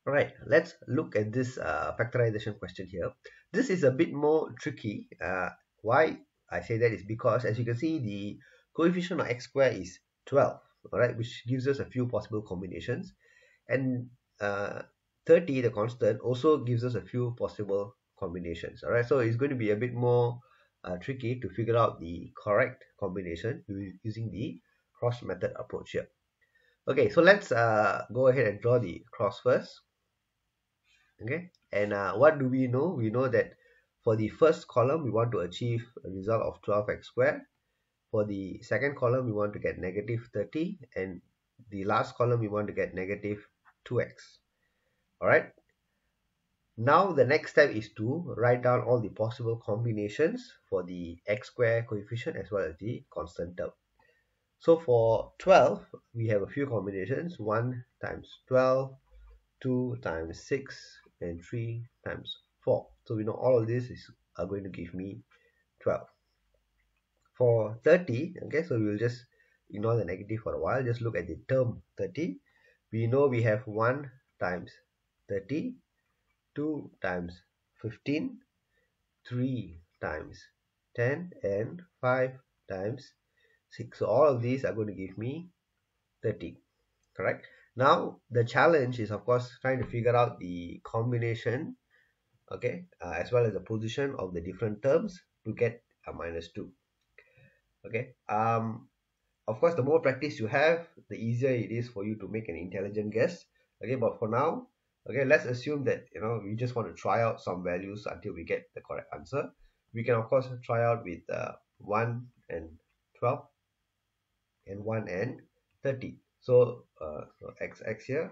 Alright, let's look at this factorization question here. This is a bit more tricky. Why I say that is because, as you can see, the coefficient of x squared is 12, alright, which gives us a few possible combinations. And uh, 30, the constant, also gives us a few possible combinations. Alright, so it's going to be a bit more tricky to figure out the correct combination using the cross method approach here. Okay, so let's go ahead and draw the cross first. Okay, and what do we know? We know that for the first column we want to achieve a result of 12x squared. For the second column we want to get negative 30, and the last column we want to get negative 2x. All right, now the next step is to write down all the possible combinations for the x squared coefficient as well as the constant term. So for 12 we have a few combinations: 1 times 12, 2 times 6, and 3 times 4. So we know all of this are going to give me 12. For 30, okay, so we will just ignore the negative for a while, just look at the term 30. We know we have 1 times 30, 2 times 15, 3 times 10, and 5 times 6. So all of these are going to give me 30. Correct. Now the challenge is, of course, trying to figure out the combination, okay, as well as the position of the different terms to get a -2. Okay. Of course, the more practice you have, the easier it is for you to make an intelligent guess. Okay, but for now, okay, let's assume that we just want to try out some values until we get the correct answer. We can of course try out with 1 and 12 and 1 and 30. So x here.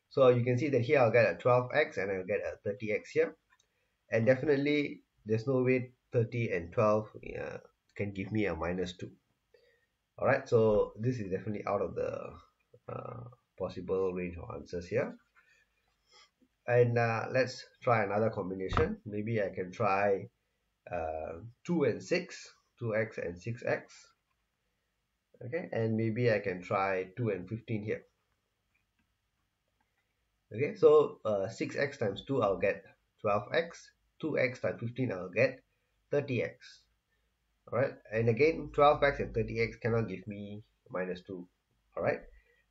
So you can see that here I'll get a 12x and I'll get a 30x here. And definitely there's no way 30 and 12 can give me a -2. Alright, so this is definitely out of the possible range of answers here. And let's try another combination. Maybe I can try 2 and 6, 2x and 6x. Okay, and maybe I can try 2 and 15 here. Okay, so 6x times 2 I'll get 12x, 2x times 15 I'll get 30x. Alright, and again 12x and 30x cannot give me -2. Alright,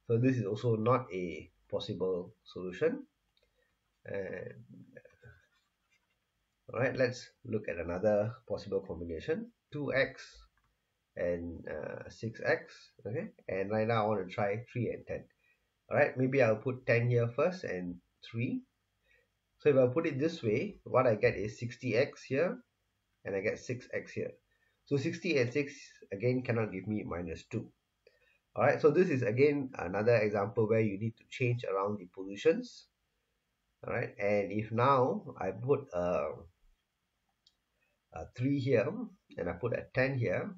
so this is also not a possible solution. And alright, let's look at another possible combination: 2x and 6x. Okay, and right now I want to try 3 and 10. Alright, maybe I'll put 10 here first and 3. So if I put it this way, what I get is 60x here and I get 6x here. So 60 and 6 again cannot give me -2. Alright, so this is again another example where you need to change around the positions. Alright, and if now I put a 3 here and I put a 10 here,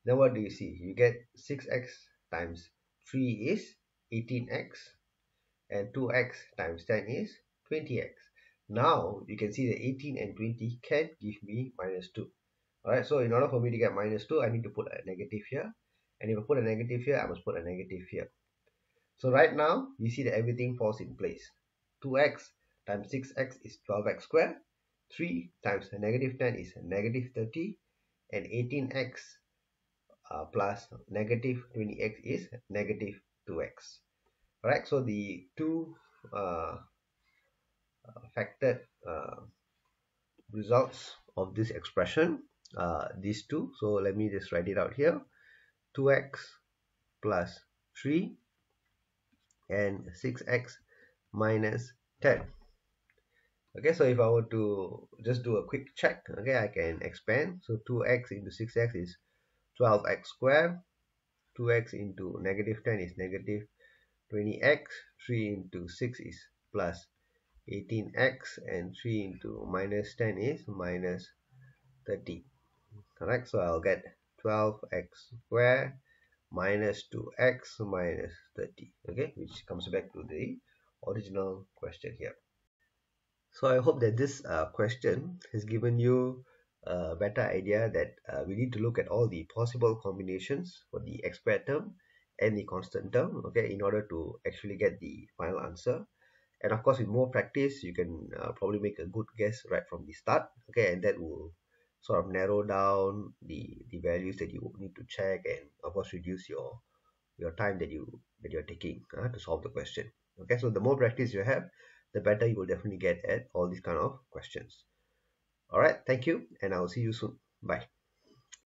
then what do you see? You get 6x times 3 is 18x, and 2x times 10 is 20x. Now you can see that 18 and 20 can give me -2. Alright, so in order for me to get -2, I need to put a negative here, and if I put a negative here, I must put a negative here. So right now you see that everything falls in place. 2x times 6x is 12x squared, 3 times negative 10 is negative 30, and 18x plus negative 20x is negative 2x. Alright, so the two factored results of this expression, these two. So let me just write it out here: 2x plus 3 and 6x minus 10. Okay, so if I were to just do a quick check, okay, I can expand. So 2x into 6x is 12x squared, 2x into negative 10 is negative 20x, 3 into 6 is plus 18x, and 3 into minus 10 is minus 30. Correct, so I'll get 12x squared minus 2x minus 30, okay, which comes back to the original question here. So I hope that this question has given you a better idea that we need to look at all the possible combinations for the x squared term and the constant term, okay, in order to actually get the final answer. And of course, with more practice, you can probably make a good guess right from the start. Okay, and that will sort of narrow down the values that you need to check, and of course reduce your time that you're taking to solve the question. Okay, so the more practice you have, the better you will definitely get at all these kind of questions. All right, thank you, and I will see you soon. Bye.